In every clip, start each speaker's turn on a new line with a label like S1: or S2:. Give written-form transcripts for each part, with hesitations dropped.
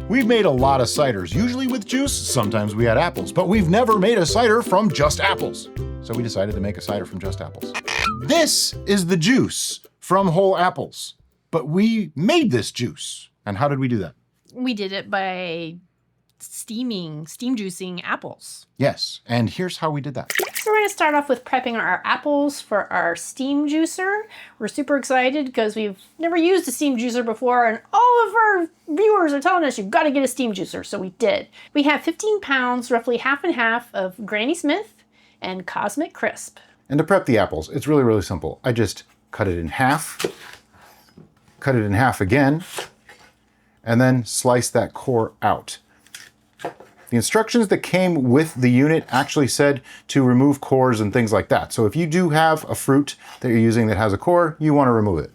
S1: We've made a lot of ciders, usually with juice, sometimes we add apples, but we've never made a cider from just apples. So we decided to make a cider from just apples. This is the juice from whole apples, but we made this juice. And how did we do that?
S2: We did it by steam juicing apples.
S1: Yes, and here's how we did that.
S2: So we're going to start off with prepping our apples for our steam juicer. We're super excited because we've never used a steam juicer before, and all of our viewers are telling us you've got to get a steam juicer, so we did. We have 15 pounds, roughly half and half, of Granny Smith and Cosmic Crisp.
S1: And to prep the apples, it's really, really simple. I just cut it in half again, and then slice that core out. The instructions that came with the unit actually said to remove cores and things like that. So if you do have a fruit that you're using that has a core, you want to remove it.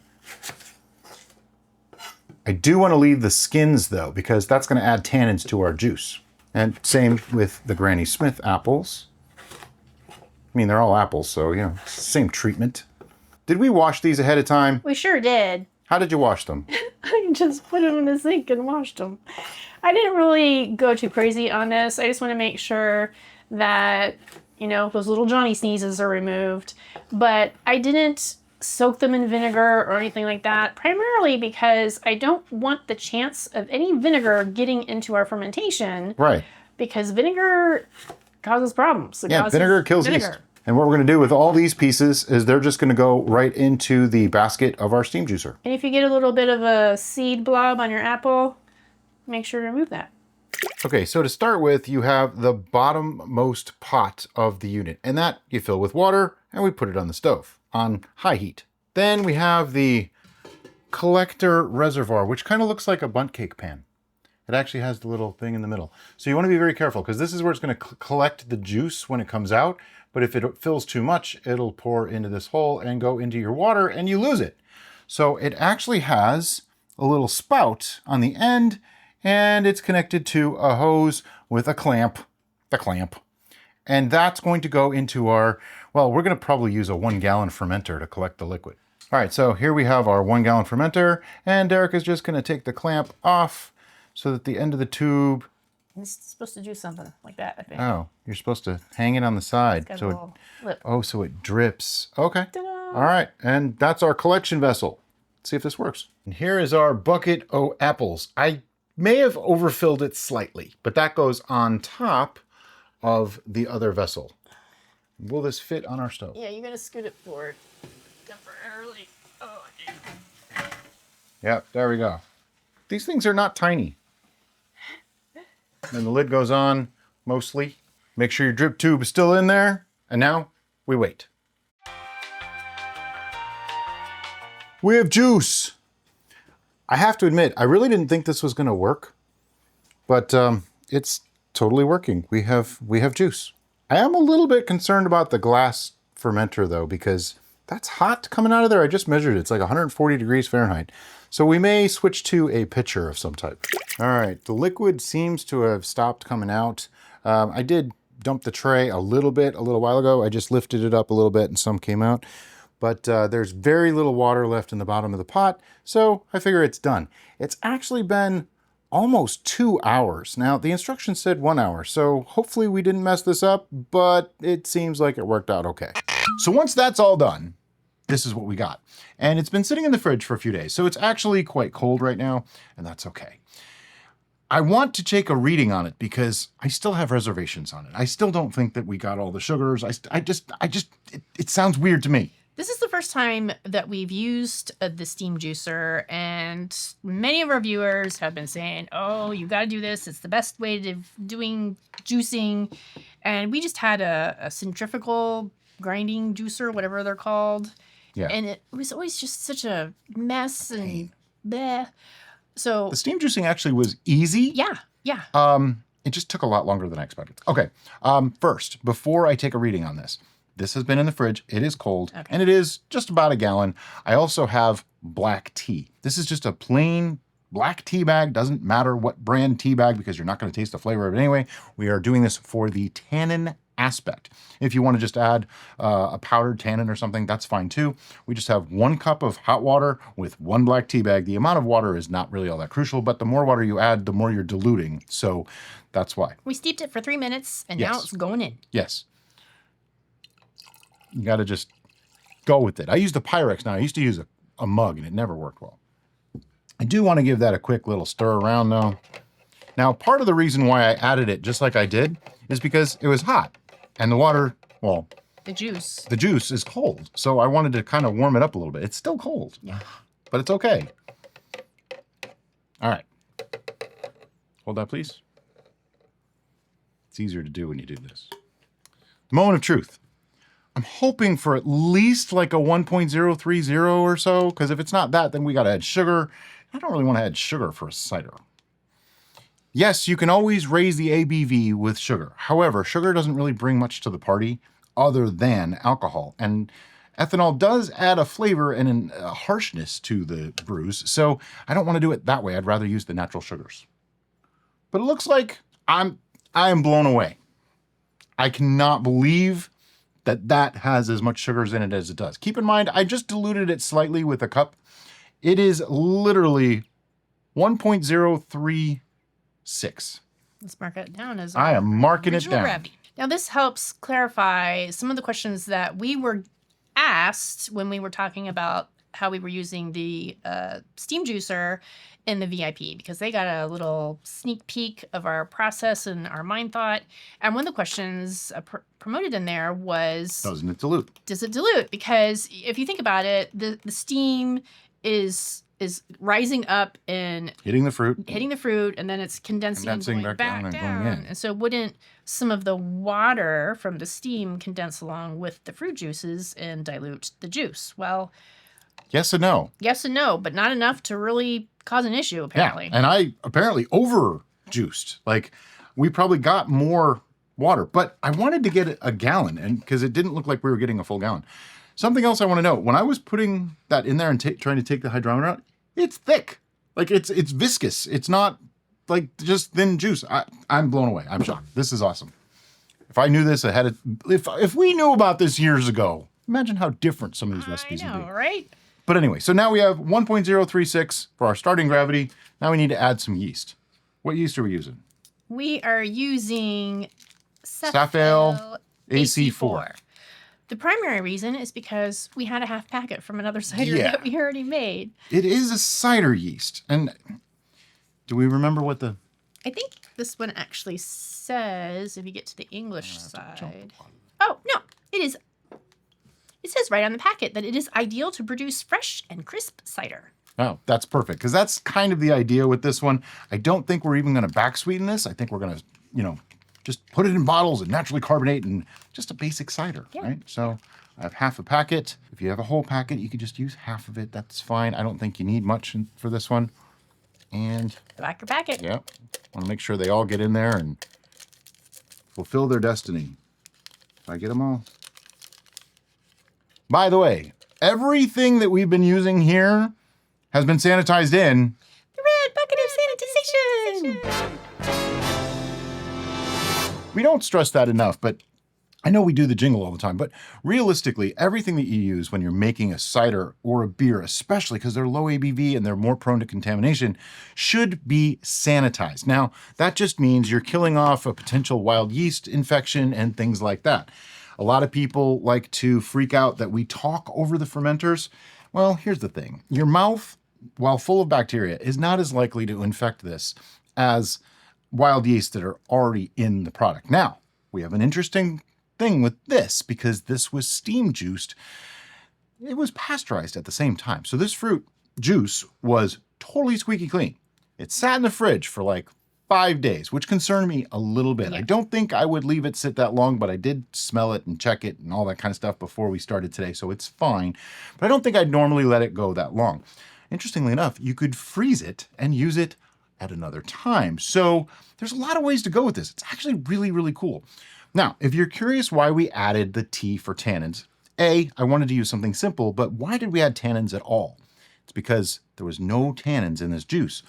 S1: I do want to leave the skins though, because that's going to add tannins to our juice. And same with the Granny Smith apples. I mean, they're all apples, so, you know, same treatment. Did we wash these ahead of time?
S2: We sure did.
S1: How did you wash them?
S2: I just put them in the sink and washed them. I didn't really go too crazy on this. I just want to make sure that, you know, those little Johnny sneezes are removed. But I didn't soak them in vinegar or anything like that, primarily because I don't want the chance of any vinegar getting into our fermentation.
S1: Right.
S2: Because vinegar causes problems.
S1: Vinegar kills yeast. And what we're going to do with all these pieces is they're just going to go right into the basket of our steam juicer.
S2: And if you get a little bit of a seed blob on your apple, make sure to remove that.
S1: Okay, so to start with, you have the bottommost pot of the unit, and that you fill with water, and we put it on the stove on high heat. Then we have the collector reservoir, which kind of looks like a bundt cake pan. It actually has the little thing in the middle. So you want to be very careful, because this is where it's going to collect the juice when it comes out. But if it fills too much, it'll pour into this hole and go into your water and you lose it. So it actually has a little spout on the end, and it's connected to a hose with a clamp, And that's going to go into our, well, we're going to probably use a 1 gallon fermenter to collect the liquid. All right, so here we have our 1 gallon fermenter, and Derek is just going to take the clamp off so that the end of the tube.
S2: It's supposed to do something like that, I think.
S1: Oh, you're supposed to hang it on the side.
S2: It's got a little lip.
S1: Oh, so it drips. Okay.
S2: Ta-da!
S1: All right, and that's our collection vessel. Let's see if this works. And here is our bucket o' apples. I may have overfilled it slightly, but that goes on top of the other vessel. Will this fit on our stove?
S2: Yeah, you're going to scoot it forward temporarily. Oh, yeah.
S1: Yep, there we go. These things are not tiny. And the lid goes on, mostly. Make sure your drip tube is still in there. And now we wait. We have juice. I have to admit, I really didn't think this was going to work, but it's totally working. We have juice. I am a little bit concerned about the glass fermenter though, because that's hot coming out of there. I just measured it. It's like 140 degrees Fahrenheit. So we may switch to a pitcher of some type. All right, the liquid seems to have stopped coming out. I did dump the tray a little while ago. I just lifted it up a little bit and some came out. But there's very little water left in the bottom of the pot, so I figure it's done. It's actually been almost 2 hours. Now, the instructions said 1 hour, so hopefully we didn't mess this up, but it seems like it worked out okay. So once that's all done, this is what we got. And it's been sitting in the fridge for a few days, so it's actually quite cold right now, and that's okay. I want to take a reading on it because I still have reservations on it. I still don't think that we got all the sugars. It sounds weird to me.
S2: This is the first time that we've used the steam juicer, and many of our viewers have been saying, oh, you got to do this. It's the best way to doing juicing. And we just had a centrifugal grinding juicer, whatever they're called.
S1: Yeah.
S2: And it was always just such a mess and bleh. So
S1: the steam juicing actually was easy.
S2: Yeah, yeah.
S1: It just took a lot longer than I expected. Okay, first, before I take a reading on this, this has been in the fridge, it is cold, okay, and it is just about a gallon. I also have black tea. This is just a plain black tea bag. Doesn't matter what brand tea bag because you're not gonna taste the flavor of it anyway. We are doing this for the tannin aspect. If you want to just add a powdered tannin or something, that's fine too. We just have 1 cup of hot water with 1 black tea bag. The amount of water is not really all that crucial, but the more water you add, the more you're diluting. So that's why.
S2: We steeped it for 3 minutes, and
S1: Yes.
S2: now it's going in.
S1: Yes. You got to just go with it. I use the Pyrex now. I used to use a mug, and it never worked well. I do want to give that a quick little stir around, though. Now, part of the reason why I added it just like I did is because it was hot, and the water, well,
S2: The juice.
S1: the juice is cold. So I wanted to kind of warm it up a little bit. It's still cold,
S2: Yeah.
S1: but it's okay. All right. Hold that, please. It's easier to do when you do this. Moment of truth. I'm hoping for at least like a 1.030 or so, because if it's not that, then we got to add sugar. I don't really want to add sugar for a cider. Yes, you can always raise the ABV with sugar. However, sugar doesn't really bring much to the party other than alcohol. And ethanol does add a flavor and a harshness to the brews, so I don't want to do it that way. I'd rather use the natural sugars. But it looks like I am blown away. I cannot believe that has as much sugars in it as it does. Keep in mind, I just diluted it slightly with a cup. It is literally 1.036.
S2: Let's mark it down as
S1: I am marking it
S2: original
S1: down.
S2: gravity. Now, this helps clarify some of the questions that we were asked when we were talking about how we were using the steam juicer in the VIP, because they got a little sneak peek of our process and our mind thought. And one of the questions promoted in there was,
S1: Doesn't it dilute?
S2: does it dilute? Because if you think about it, the steam is rising up and
S1: Hitting the fruit.
S2: and then it's condensing and
S1: Condensing
S2: going
S1: back
S2: back
S1: down
S2: down.
S1: and going in.
S2: And so wouldn't some of the water from the steam condense along with the fruit juices and dilute the juice? Well,
S1: Yes and no.
S2: yes and no, but not enough to really cause an issue, apparently.
S1: Yeah, and I apparently over juiced. Like, we probably got more water, but I wanted to get a gallon, and because it didn't look like we were getting a full gallon. Something else I want to know, when I was putting that in there and trying to take the hydrometer out, it's thick. Like, it's viscous. It's not like just thin juice. I'm blown away. I'm shocked. This is awesome. If I knew this ahead of, if we knew about this years ago, imagine how different some of these recipes
S2: I know,
S1: would be.
S2: right?
S1: But anyway, so now we have 1.036 for our starting gravity. Now we need to add some yeast. What yeast are we using?
S2: We are using
S1: Safale AC4.
S2: The primary reason is because we had a half packet from another cider
S1: Yeah.
S2: that we already made.
S1: It is a cider yeast. And do we remember what the...
S2: I think this one actually says, if you get to the English side. Oh, no, it is. It says right on the packet that it is ideal to produce fresh and crisp cider.
S1: Oh, that's perfect, because that's kind of the idea with this one. I don't think we're even going to back sweeten this. I think we're going to, just put it in bottles and naturally carbonate and just a basic cider, right? So I have half a packet. If you have a whole packet, you could just use half of it. That's fine. I don't think you need much for this one. And
S2: Back your packet.
S1: yeah, want to make sure they all get in there and fulfill their destiny. If I get them all. By the way, everything that we've been using here has been sanitized in.
S2: The red bucket of sanitization.
S1: We don't stress that enough, but I know we do the jingle all the time, but realistically, everything that you use when you're making a cider or a beer, especially because they're low ABV and they're more prone to contamination, should be sanitized. Now, that just means you're killing off a potential wild yeast infection and things like that. A lot of people like to freak out that we talk over the fermenters. Well, here's the thing. Your mouth, while full of bacteria, is not as likely to infect this as wild yeast that are already in the product. Now, we have an interesting thing with this because this was steam juiced. It was pasteurized at the same time. So this fruit juice was totally squeaky clean. It sat in the fridge for like 5 days, which concerned me a little bit.
S2: Yeah.
S1: I don't think I would leave it sit that long, but I did smell it and check it and all that kind of stuff before we started today, so it's fine. But I don't think I'd normally let it go that long. Interestingly enough, you could freeze it and use it at another time. So there's a lot of ways to go with this. It's actually really, really cool. Now, if you're curious why we added the T for tannins, I wanted to use something simple, but why did we add tannins at all? It's because there was no tannins in this juice.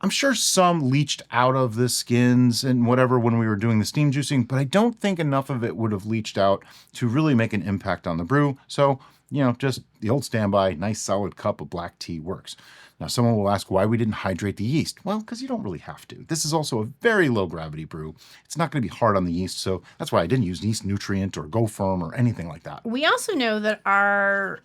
S1: I'm sure some leached out of the skins and whatever when we were doing the steam juicing, but I don't think enough of it would have leached out to really make an impact on the brew. So, just the old standby, nice solid cup of black tea works. Now, someone will ask why we didn't hydrate the yeast. Well, because you don't really have to. This is also a very low gravity brew. It's not going to be hard on the yeast, so that's why I didn't use yeast nutrient or Go Firm or anything like that.
S2: We also know that our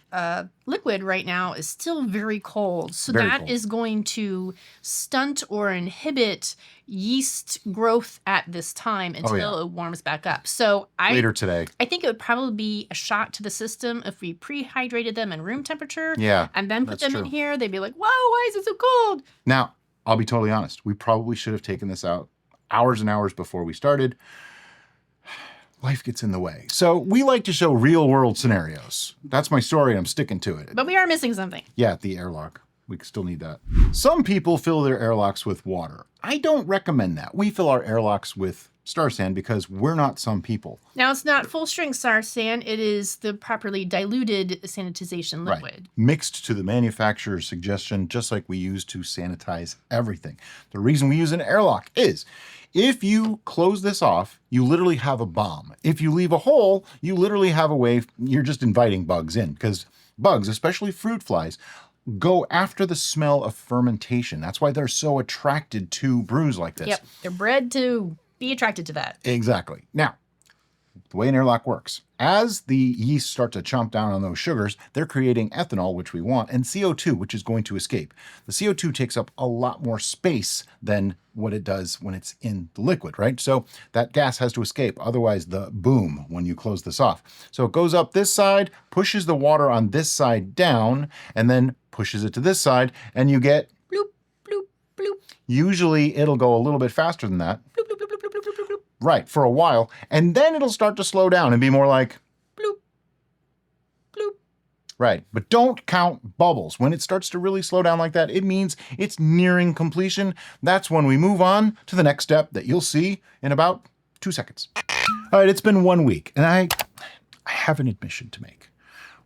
S2: liquid right now is still very cold. So
S1: Very
S2: that
S1: cold.
S2: is going to stunt or inhibit yeast growth at this time until it warms back up. So
S1: Later today.
S2: I think it would probably be a shock to the system if we pre-hydrated them in room temperature
S1: Yeah,
S2: and then put
S1: that's
S2: them in
S1: true.
S2: here. They'd be like, whoa, why is it so cold?
S1: Now, I'll be totally honest. We probably should have taken this out hours and hours before we started. Life gets in the way. So we like to show real world scenarios. That's my story. I'm sticking to it.
S2: But we are missing something.
S1: Yeah, the airlock. We still need that. Some people fill their airlocks with water. I don't recommend that. We fill our airlocks with Star Sand because we're not some people.
S2: Now, it's not full strength Star Sand. It is the properly diluted sanitization liquid.
S1: Right. Mixed to the manufacturer's suggestion, just like we use to sanitize everything. The reason we use an airlock is if you close this off, you literally have a bomb. If you leave a hole, you literally have a way, you're just inviting bugs in because bugs, especially fruit flies, go after the smell of fermentation. That's why they're so attracted to brews like this.
S2: Yep. They're bred to be attracted to that.
S1: Exactly. Now, the way an airlock works, as the yeast start to chomp down on those sugars, they're creating ethanol, which we want, and CO2, which is going to escape. The CO2 takes up a lot more space than what it does when it's in the liquid, right? So that gas has to escape, otherwise the boom when you close this off. So it goes up this side, pushes the water on this side down, and then pushes it to this side, and you get
S2: Bloop, bloop, bloop,
S1: usually it'll go a little bit faster than that.
S2: bloop, bloop, bloop, bloop, bloop, bloop, bloop,
S1: Right, for a while, and then it'll start to slow down and be more like,
S2: bloop, bloop.
S1: right. But don't count bubbles. When it starts to really slow down like that, it means it's nearing completion. That's when we move on to the next step that you'll see in about 2 seconds. All right, it's been 1 week, and I have an admission to make.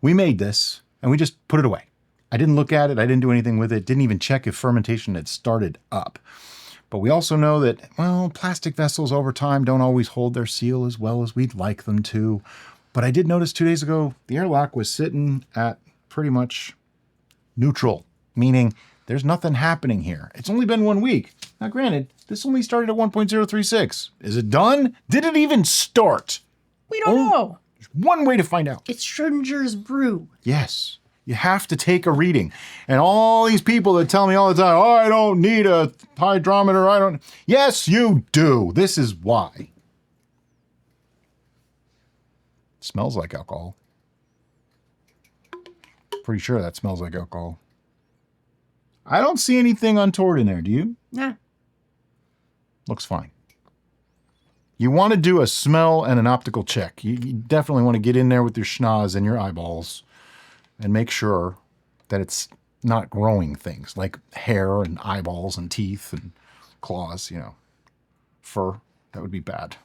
S1: We made this, and we just put it away. I didn't look at it. I didn't do anything with it. Didn't even check if fermentation had started up. But we also know that, well, plastic vessels over time don't always hold their seal as well as we'd like them to. But I did notice 2 days ago, the airlock was sitting at pretty much neutral, meaning there's nothing happening here. It's only been 1 week. Now, granted, this only started at 1.036. Is it done? Did it even start?
S2: We don't know.
S1: There's one way to find out.
S2: It's Schrodinger's brew.
S1: Yes. You have to take a reading. And all these people that tell me all the time, oh, I don't need a hydrometer, I don't. Yes, you do. This is why. It smells like alcohol. Pretty sure that smells like alcohol. I don't see anything untoward in there, do you?
S2: Nah.
S1: Looks fine. You want to do a smell and an optical check. You definitely want to get in there with your schnoz and your eyeballs and make sure that it's not growing things like hair and eyeballs and teeth and claws, fur. That would be bad.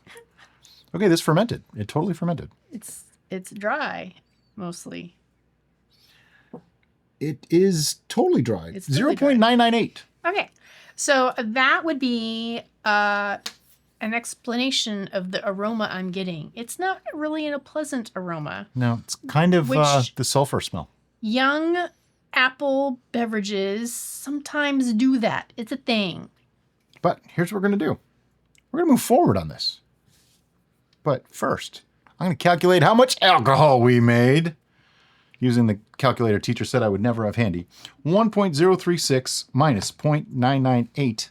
S1: Okay, this fermented. It totally fermented.
S2: It's dry, mostly.
S1: It is totally dry.
S2: It's totally dry.
S1: 0.998.
S2: Okay. So that would be an explanation of the aroma I'm getting. It's not really a pleasant aroma.
S1: No, it's kind of
S2: Which-
S1: the sulfur smell.
S2: Young apple beverages sometimes do that. It's a thing.
S1: But here's what we're going to do. We're going to move forward on this. But first, I'm going to calculate how much alcohol we made using the calculator teacher said I would never have handy. 1.036 minus 0.998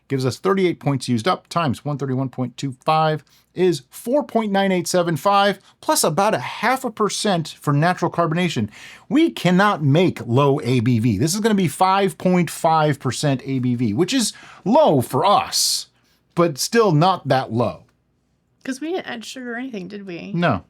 S1: gives us 38 points used up times 131.25 is 4.9875 plus about 0.5% for natural carbonation. We cannot make low ABV. This is going to be 5.5% ABV, which is low for us, but still not that low.
S2: Because we didn't add sugar or anything, did we?
S1: No,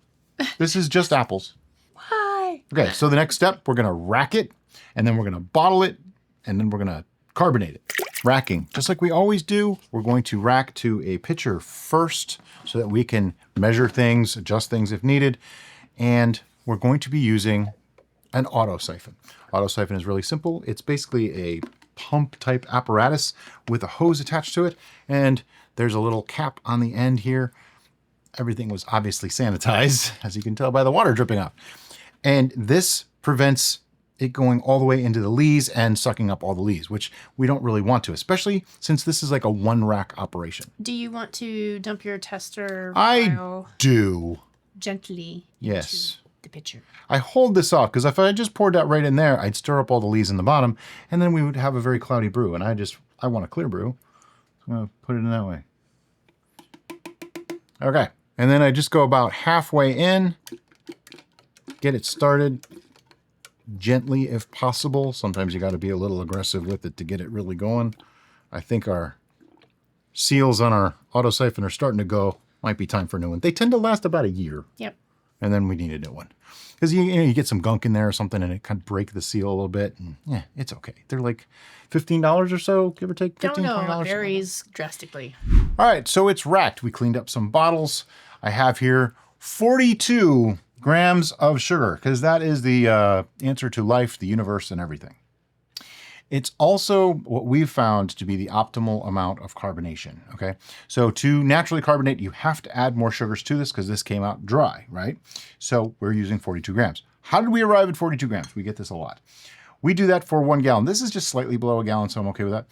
S1: this is just apples.
S2: Why?
S1: Okay, so the next step, we're going to rack it, and then we're going to bottle it, and then we're going to carbonate it. Racking, just like we always do, we're going to rack to a pitcher first so that we can measure things, adjust things if needed, and we're going to be using an auto siphon. Auto siphon is really simple. It's basically a pump type apparatus with a hose attached to it. And there's a little cap on the end here. Everything was obviously sanitized, as you can tell by the water dripping off. And this prevents it going all the way into the lees and sucking up all the lees, which we don't really want to, especially since this is like a one rack operation.
S2: Do you want to dump your tester
S1: I
S2: vial
S1: do.
S2: gently
S1: Yes.
S2: into the pitcher?
S1: I hold this off because if I just poured that right in there, I'd stir up all the lees in the bottom, and then we would have a very cloudy brew. And I want a clear brew. So I'm going to put it in that way. Okay. And then I just go about halfway in, get it started gently if possible. Sometimes you got to be a little aggressive with it to get it really going. I think our seals on our auto siphon are starting to go. Might be time for a new one. They tend to last about a year.
S2: Yep.
S1: And then we need a new one. Because you get some gunk in there or something and it kind of break the seal a little bit. And yeah, it's okay. They're like $15 or so, give or take. $15,
S2: Don't know.
S1: $20.
S2: It varies drastically.
S1: All right, so it's racked. We cleaned up some bottles. I have here 42 grams of sugar because that is the answer to life, the universe, and everything. It's also what we've found to be the optimal amount of carbonation, okay? So to naturally carbonate, you have to add more sugars to this because this came out dry, right? So we're using 42 grams. How did we arrive at 42 grams? We get this a lot. We do that for 1 gallon. This is just slightly below a gallon, so I'm okay with that.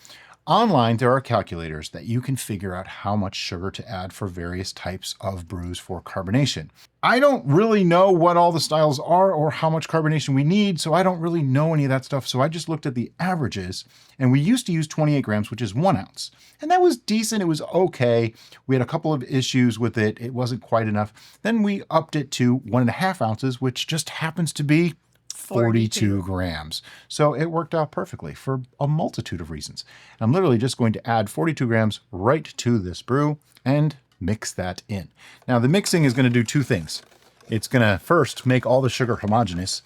S1: Online, there are calculators that you can figure out how much sugar to add for various types of brews for carbonation. I don't really know what all the styles are or how much carbonation we need, so I don't really know any of that stuff. So I just looked at the averages, and we used to use 28 grams, which is 1 ounce. And that was decent. It was okay. We had a couple of issues with it. It wasn't quite enough. Then we upped it to 1.5 ounces, which just happens to be 42 grams. So it worked out perfectly for a multitude of reasons. I'm literally just going to add 42 grams right to this brew and mix that in. Now the mixing is going to do 2 things. It's going to first make all the sugar homogeneous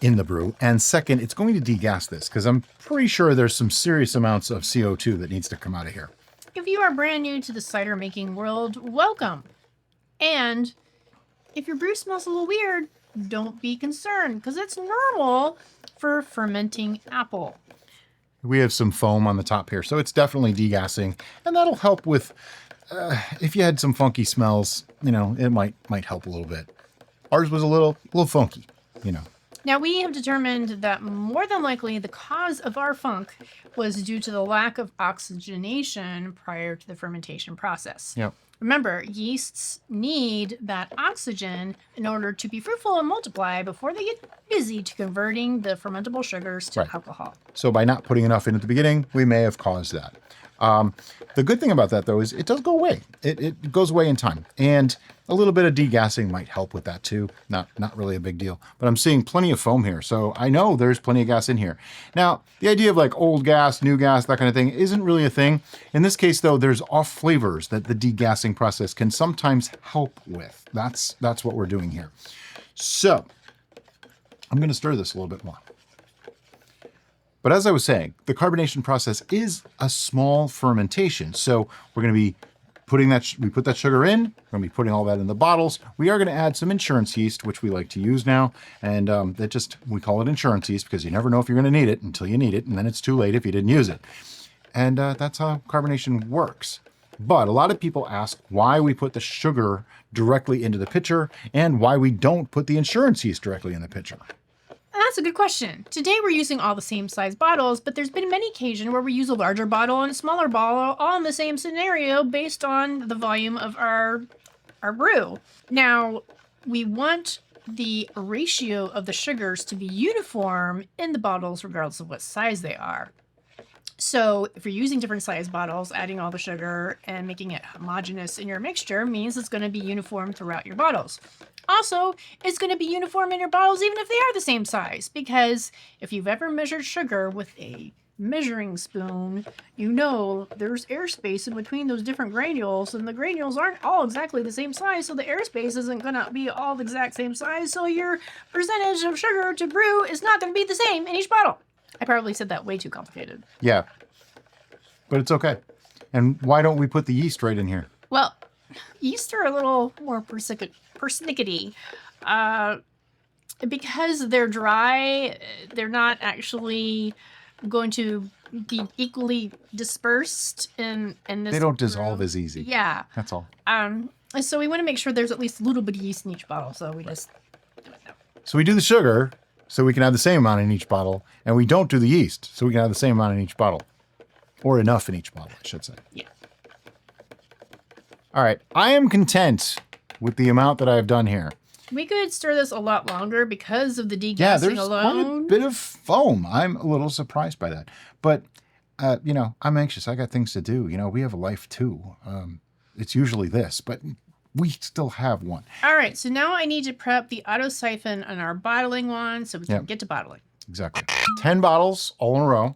S1: in the brew. And second, it's going to degas this because I'm pretty sure there's some serious amounts of CO2 that needs to come out of here.
S2: If you are brand new to the cider making world, welcome. And if your brew smells a little weird, don't be concerned because it's normal for fermenting apple.
S1: We have some foam on the top here, so it's definitely degassing, and that'll help with if you had some funky smells. You know, it might help a little bit. Ours was a little funky, you know.
S2: Now we have determined that more than likely the cause of our funk was due to the lack of oxygenation prior to the fermentation process.
S1: Yep.
S2: Remember, yeasts need that oxygen in order to be fruitful and multiply before they get busy to converting the fermentable sugars to alcohol.
S1: So by not putting enough in at the beginning, we may have caused that. The good thing about that, though, is it does go away. It goes away in time. And a little bit of degassing might help with that, too. Not really a big deal. But I'm seeing plenty of foam here, so I know there's plenty of gas in here. Now, the idea of like old gas, new gas, that kind of thing isn't really a thing. In this case, though, there's off flavors that the degassing process can sometimes help with. That's what we're doing here. So I'm going to stir this a little bit more. But as I was saying, the carbonation process is a small fermentation. So we're going to be putting we put that sugar in, we're going to be putting all that in the bottles. We are going to add some insurance yeast, which we like to use now. And we call it insurance yeast because you never know if you're going to need it until you need it. And then it's too late if you didn't use it. And that's how carbonation works. But a lot of people ask why we put the sugar directly into the pitcher and why we don't put the insurance yeast directly in the pitcher.
S2: That's a good question. Today we're using all the same size bottles, but there's been many occasions where we use a larger bottle and a smaller bottle all in the same scenario based on the volume of our brew. Now, we want the ratio of the sugars to be uniform in the bottles regardless of what size they are. So if you're using different size bottles, adding all the sugar and making it homogeneous in your mixture means it's going to be uniform throughout your bottles. Also, it's going to be uniform in your bottles even if they are the same size, because if you've ever measured sugar with a measuring spoon, you know there's airspace in between those different granules, and the granules aren't all exactly the same size, so the airspace isn't going to be all the exact same size, so your percentage of sugar to brew is not going to be the same in each bottle. I probably said that way too complicated.
S1: Yeah, but it's okay. And why don't we put the yeast right in here?
S2: Well, yeast are a little more persnickety. Because they're dry, they're not actually going to be equally dispersed in this.
S1: They don't dissolve
S2: room.
S1: as easy.
S2: Yeah.
S1: That's all.
S2: So we want to make sure there's at least a little bit of yeast in each bottle. So we just do it that way.
S1: So we do the sugar so we can have the same amount in each bottle, and we don't do the yeast so we can have the same amount in each bottle. Or enough in each bottle, I should say.
S2: Yeah.
S1: All right. I am content with the amount that I've done here.
S2: We could stir this a lot longer because of the degassing
S1: Yeah, there's
S2: alone.
S1: quite a bit of foam. I'm a little surprised by that. But, I'm anxious. I got things to do. We have a life too. It's usually this, but we still have one.
S2: All right, so now I need to prep the auto siphon on our bottling one so we can get to bottling.
S1: Exactly. 10 bottles all in a row.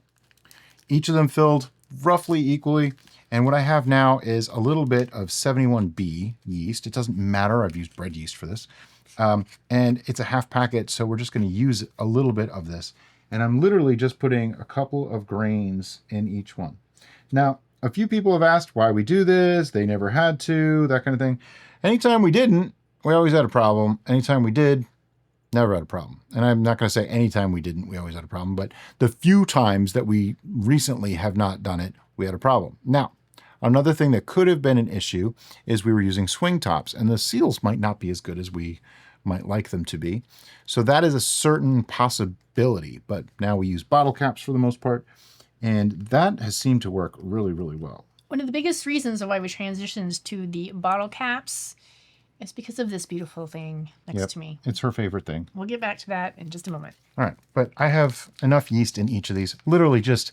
S1: Each of them filled roughly equally. And what I have now is a little bit of 71B yeast. It doesn't matter. I've used bread yeast for this. And it's a half packet, so we're just going to use a little bit of this. And I'm literally just putting a couple of grains in each one. Now, a few people have asked why we do this. They never had to, that kind of thing. Anytime we didn't, we always had a problem. Anytime we did, never had a problem. And I'm not going to say anytime we didn't, we always had a problem. But the few times that we recently have not done it, we had a problem. Now, another thing that could have been an issue is we were using swing tops, and the seals might not be as good as we might like them to be. So that is a certain possibility. But now we use bottle caps for the most part, and that has seemed to work really, really well.
S2: One of the biggest reasons why we transitioned to the bottle caps is because of this beautiful thing next to me.
S1: It's her favorite thing.
S2: We'll get back to that in just a moment.
S1: All right, but I have enough yeast in each of these, literally just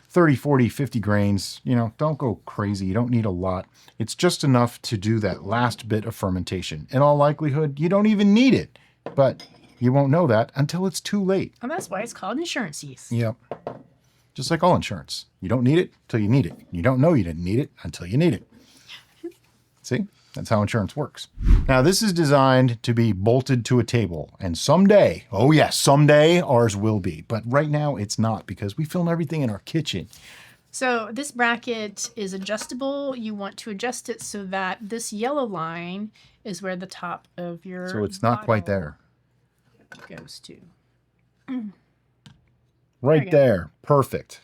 S1: 30, 40, 50 grains. Don't go crazy. You don't need a lot. It's just enough to do that last bit of fermentation. In all likelihood, you don't even need it, but you won't know that until it's too late.
S2: And that's why it's called insurance yeast.
S1: Yep. Just like all insurance. You don't need it till you need it. You don't know you didn't need it until you need it. See? That's how insurance works. Now, this is designed to be bolted to a table, and someday, oh yes, someday ours will be. But right now it's not because we film everything in our kitchen.
S2: So this bracket is adjustable. You want to adjust it so that this yellow line is where the top of your
S1: So it's not quite there.
S2: Goes to.
S1: Right there. Perfect.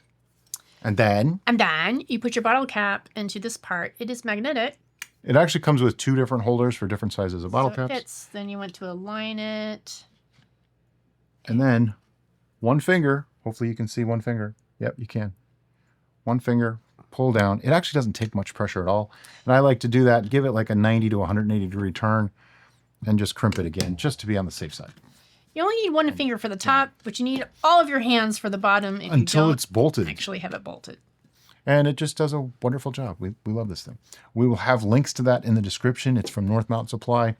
S1: And then
S2: you put your bottle cap into this part. It is magnetic.
S1: it actually comes with two different holders for different sizes of bottle
S2: So it
S1: caps.
S2: fits. Then you want to align it.
S1: And then one finger, hopefully you can see one finger. Yep, you can. One finger, pull down. It actually doesn't take much pressure at all. And I like to do that, give it like a 90 to 180 degree turn, and just crimp it again, just to be on the safe side.
S2: You only need one finger for the top, but you need all of your hands for the bottom if
S1: Until
S2: you don't
S1: it's bolted.
S2: actually have it bolted.
S1: And it just does a wonderful job. We love this thing. We will have links to that in the description. It's from North Mountain Supply.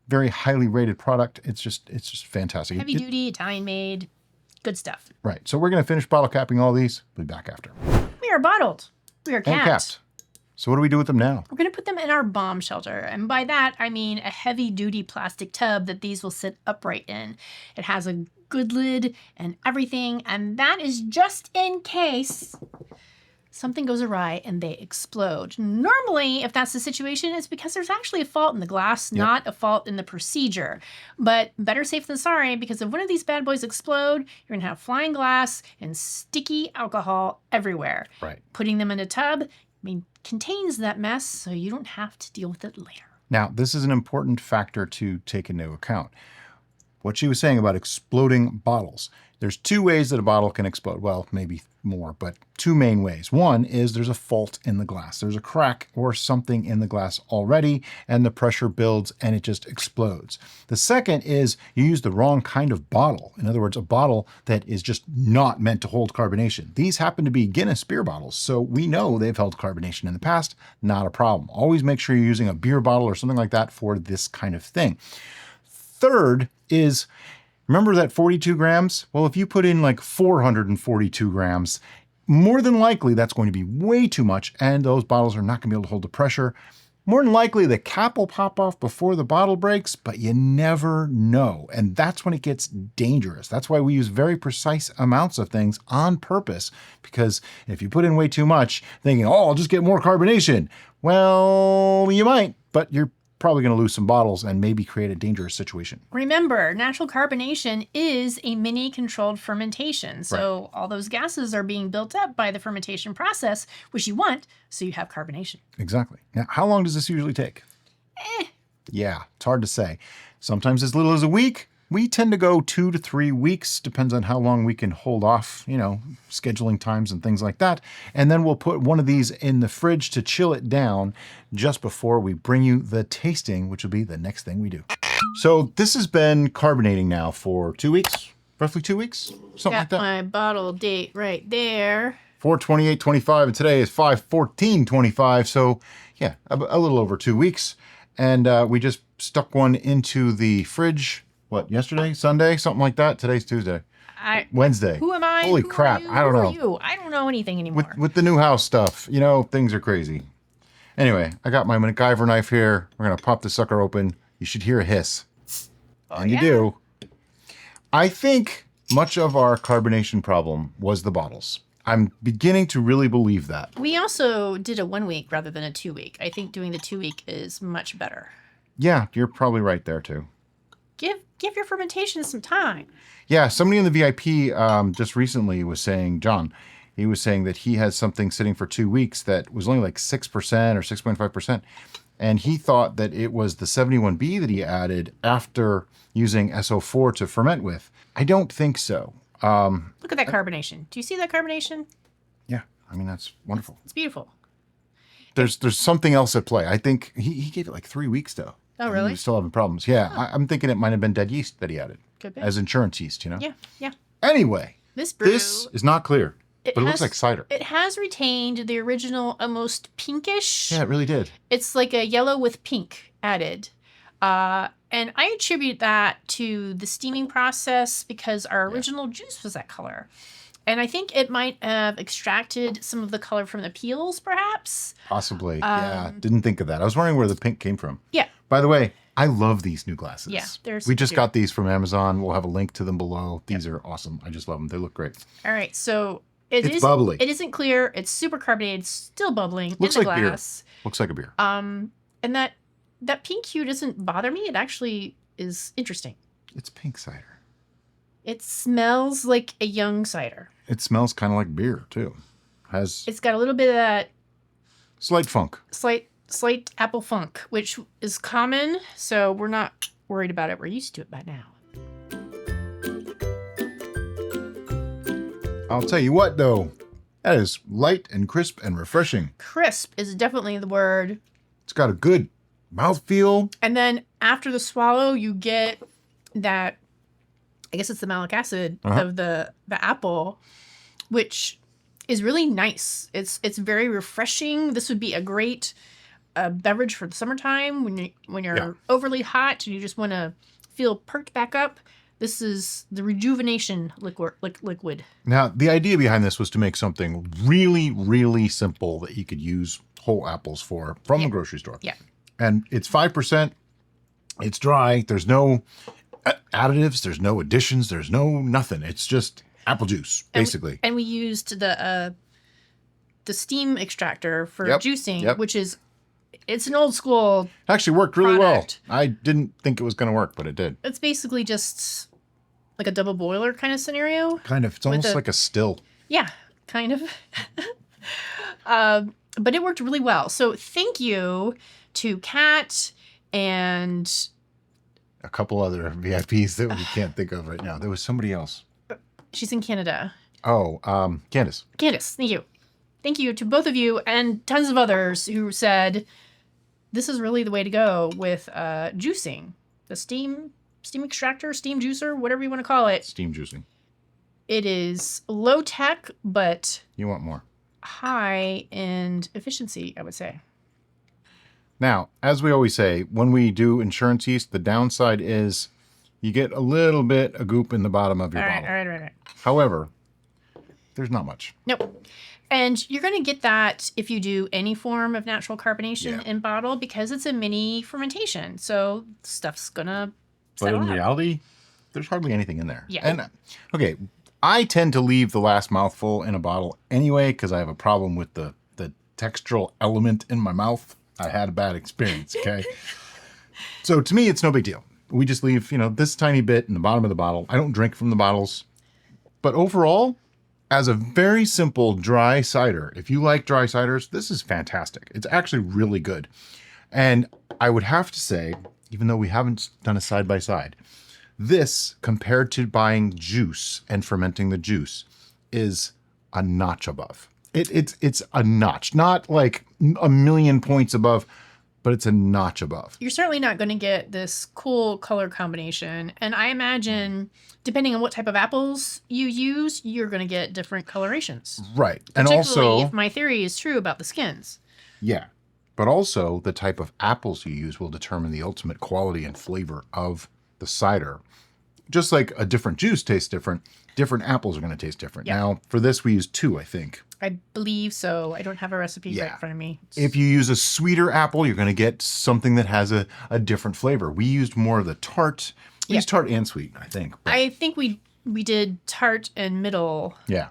S1: Very highly rated product. It's just fantastic.
S2: Heavy duty, Italian made, good stuff.
S1: Right. So we're going to finish bottle capping all these. We'll be back after.
S2: We are bottled. We are
S1: And
S2: capped.
S1: capped. So what do we do with them now?
S2: We're going to put them in our bomb shelter. And by that, I mean a heavy duty plastic tub that these will sit upright in. It has a good lid and everything. And that is just in case something goes awry and they explode. Normally, if that's the situation, it's because there's actually a fault in the glass, not a fault in the procedure. But better safe than sorry, because if one of these bad boys explode, you're going to have flying glass and sticky alcohol everywhere.
S1: Right.
S2: Putting them in a tub contains that mess, so you don't have to deal with it later.
S1: Now, this is an important factor to take into account. What she was saying about exploding bottles. There's two ways that a bottle can explode. Well, maybe more, but two main ways. One is there's a fault in the glass. There's a crack or something in the glass already, and the pressure builds and it just explodes. The second is you use the wrong kind of bottle. In other words, a bottle that is just not meant to hold carbonation. These happen to be Guinness beer bottles, so we know they've held carbonation in the past. Not a problem. Always make sure you're using a beer bottle or something like that for this kind of thing. Third is, remember that 42 grams? Well, if you put in like 442 grams, more than likely that's going to be way too much, and those bottles are not going to be able to hold the pressure. More than likely the cap will pop off before the bottle breaks, but you never know. And that's when it gets dangerous. That's why we use very precise amounts of things on purpose, because if you put in way too much, thinking, oh, I'll just get more carbonation. Well, you might, but you're probably going to lose some bottles and maybe create a dangerous situation.
S2: Remember, natural carbonation is a mini controlled fermentation. So all those gases are being built up by the fermentation process, which you want, so you have carbonation.
S1: Exactly. Now, how long does this usually take? Yeah, it's hard to say. Sometimes as little as a week. We tend to go 2 to 3 weeks, depends on how long we can hold off, scheduling times and things like that. And then we'll put one of these in the fridge to chill it down just before we bring you the tasting, which will be the next thing we do. So this has been carbonating now for 2 weeks, roughly 2 weeks, something like that.
S2: Got my bottle date right there.
S1: 4/28/25, and today is 5/14/25. So yeah, a little over 2 weeks. And we just stuck one into the fridge. What, yesterday? Sunday? Something like that? Today's Tuesday. Wednesday.
S2: Who am I?
S1: Holy crap. I don't know.
S2: Who are you? I don't know anything anymore.
S1: With the new house stuff, things are crazy. Anyway, I got my MacGyver knife here. We're going to pop the sucker open. You should hear a hiss. And you do. I think much of our carbonation problem was the bottles. I'm beginning to really believe that.
S2: We also did a 1 week rather than a 2 week. I think doing the 2 week is much better.
S1: Yeah, you're probably right there too.
S2: Give your fermentation some time.
S1: Yeah, somebody in the VIP just recently was saying, John, he was saying that he has something sitting for 2 weeks that was only like 6% or 6.5%. And he thought that it was the 71B that he added after using SO4 to ferment with. I don't think so.
S2: Look at that carbonation. Do you see that carbonation?
S1: Yeah, I mean, that's wonderful.
S2: It's beautiful.
S1: There's something else at play. I think he gave it like 3 weeks though.
S2: Oh, really?
S1: He's still having problems. Yeah, I'm thinking it might have been dead yeast that he added.
S2: Could be.
S1: As insurance yeast,
S2: Yeah.
S1: Anyway,
S2: This brew,
S1: this is not clear, but it looks like cider.
S2: It has retained the original almost pinkish.
S1: Yeah, it really did.
S2: It's like a yellow with pink added. And I attribute that to the steaming process because our original juice was that color. And I think it might have extracted some of the color from the peels, perhaps.
S1: Possibly. Yeah, didn't think of that. I was wondering where the pink came from.
S2: Yeah.
S1: By the way, I love these new glasses.
S2: Yeah,
S1: we just got these from Amazon. We'll have a link to them below. These are awesome. I just love them. They look great.
S2: All right, so
S1: it's bubbly.
S2: It isn't clear. It's super carbonated, still bubbling
S1: Looks
S2: in the
S1: like
S2: glass.
S1: beer. Looks like a beer.
S2: And that pink hue doesn't bother me. It actually is interesting.
S1: It's pink cider.
S2: It smells like a young cider.
S1: It smells kind of like beer too.
S2: It's got a little bit of that
S1: slight funk.
S2: Slight apple funk, which is common, so we're not worried about it. We're used to it by now.
S1: I'll tell you what though, that is light and crisp and refreshing.
S2: Crisp is definitely the word.
S1: It's got a good mouthfeel.
S2: And then after the swallow, you get that, I guess it's the malic acid of the apple, which is really nice. It's very refreshing. This would be a great beverage for the summertime when you're overly hot and you just want to feel perked back up. This is the rejuvenation liquid. Now,
S1: the idea behind this was to make something really, really simple that you could use whole apples from the grocery store.
S2: Yeah.
S1: And it's 5%. It's dry. There's no additives. There's no additions. There's no nothing. It's just apple juice, basically.
S2: And we used the steam extractor for juicing, which it's an old school.
S1: Actually worked really
S2: product.
S1: well. I didn't think it was going to work, but it did.
S2: It's basically just like a double boiler kind of scenario.
S1: Kind of. It's almost like a still.
S2: Yeah, kind of. But it worked really well. So thank you to Kat and
S1: a couple other VIPs that we can't think of right now. There was somebody else.
S2: She's in Canada.
S1: Oh, Candace.
S2: Candace, thank you. Thank you to both of you and tons of others who said this is really the way to go with juicing. The steam extractor, steam juicer, whatever you want to call it.
S1: Steam juicing.
S2: It is low tech, but
S1: you want more.
S2: High in efficiency, I would say.
S1: Now, as we always say, when we do insurance yeast, the downside is you get a little bit of goop in the bottom of your bottle.
S2: All right.
S1: However, there's not much.
S2: Nope. And you're going to get that if you do any form of natural carbonation in bottle because it's a mini fermentation. So stuff's going to settle out.
S1: Reality, there's hardly anything in there.
S2: Yeah.
S1: And, okay, I tend to leave the last mouthful in a bottle anyway because I have a problem with the textural element in my mouth. I had a bad experience, okay? So to me, it's no big deal. We just leave, this tiny bit in the bottom of the bottle. I don't drink from the bottles. But overall, as a very simple dry cider, if you like dry ciders, this is fantastic. It's actually really good. And I would have to say, even though we haven't done a side-by-side, this, compared to buying juice and fermenting the juice, is a notch above. It's a notch, not like a million points above, but it's a notch above.
S2: You're certainly not going to get this cool color combination. And I imagine, depending on what type of apples you use, you're going to get different colorations.
S1: Right. And
S2: Particularly
S1: also,
S2: if my theory is true about the skins.
S1: yeah. But also, the type of apples you use will determine the ultimate quality and flavor of the cider. Just like a different juice tastes different, different apples are going to taste different.
S2: Yeah.
S1: Now, for this, we use 2, I think.
S2: I believe so. I don't have a recipe right in front of me.
S1: If you use a sweeter apple, you're going to get something that has a different flavor. We used more of the tart. We used tart and sweet, I think. But
S2: I think we did tart and middle.
S1: yeah.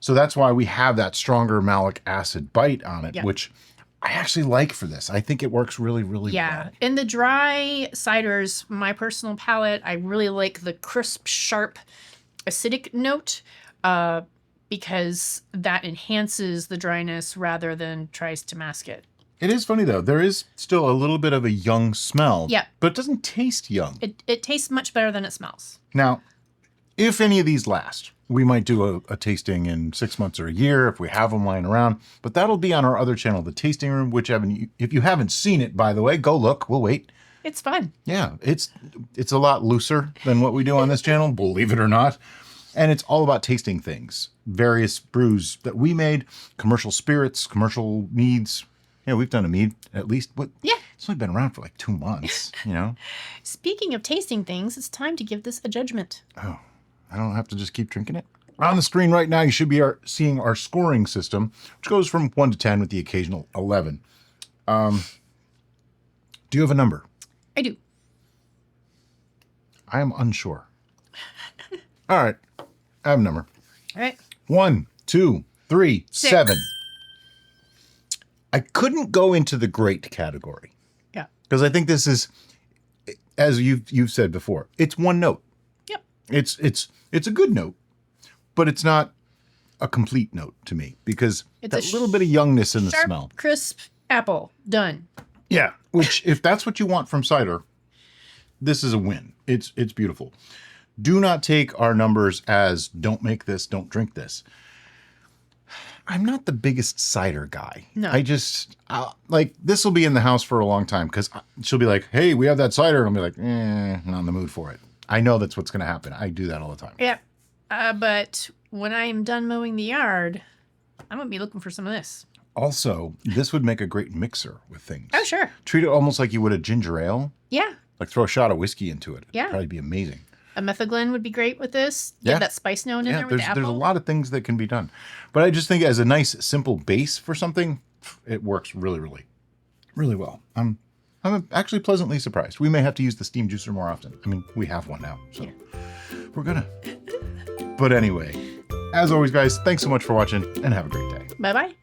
S1: So that's why we have that stronger malic acid bite on it, which I actually like for this. I think it works really, really well.
S2: In the dry ciders, my personal palate, I really like the crisp, sharp, acidic note because that enhances the dryness rather than tries to mask it.
S1: It is funny, though. There is still a little bit of a young smell.
S2: Yeah.
S1: But it doesn't taste young.
S2: It tastes much better than it smells.
S1: Now, if any of these last, we might do a tasting in 6 months or a year if we have them lying around. But that'll be on our other channel, The Tasting Room, which if you haven't seen it, by the way, go look. We'll wait.
S2: It's fun.
S1: Yeah, it's a lot looser than what we do on this channel, believe it or not. And it's all about tasting things. Various brews that we made, commercial spirits, commercial meads. Yeah, we've done a mead at least. It's only been around for like 2 months,
S2: Speaking of tasting things, it's time to give this a judgment.
S1: Oh, I don't have to just keep drinking it. On the screen right now, you should be seeing our scoring system, which goes from 1 to 10 with the occasional 11. Do you have a number?
S2: I do.
S1: I am unsure. All right. I have a number.
S2: All right.
S1: 1, 2, 3,
S2: 6.
S1: 7. I couldn't go into the great category.
S2: Yeah.
S1: Because I think this is, as you've said before, it's one note.
S2: Yep.
S1: It's a good note, but it's not a complete note to me because
S2: It's
S1: that
S2: a
S1: little bit of youngness in the
S2: Sharp,
S1: smell.
S2: crisp apple. Done.
S1: Yeah. Which, if that's what you want from cider, this is a win. It's beautiful. Do not take our numbers as don't make this, don't drink this. I'm not the biggest cider guy.
S2: No.
S1: I just, this will be in the house for a long time because she'll be like, hey, we have that cider. And I'll be like, not in the mood for it. I know that's what's going to happen. I do that all the time.
S2: Yeah. But when I'm done mowing the yard, I'm going to be looking for some of this.
S1: Also, this would make a great mixer with things.
S2: Oh, sure.
S1: Treat it almost like you would a ginger ale.
S2: Yeah.
S1: Like throw a shot of whiskey into it.
S2: Yeah.
S1: It'd probably be amazing.
S2: A methylene would be great with this.
S1: Yeah.
S2: Get that spice note in there with the apple.
S1: There's a lot of things that can be done. But I just think as a nice, simple base for something, it works really, really, really well. I'm actually pleasantly surprised. We may have to use the steam juicer more often. I mean, we have one now, so we're gonna. But anyway, as always, guys, thanks so much for watching and have a great day.
S2: Bye-bye.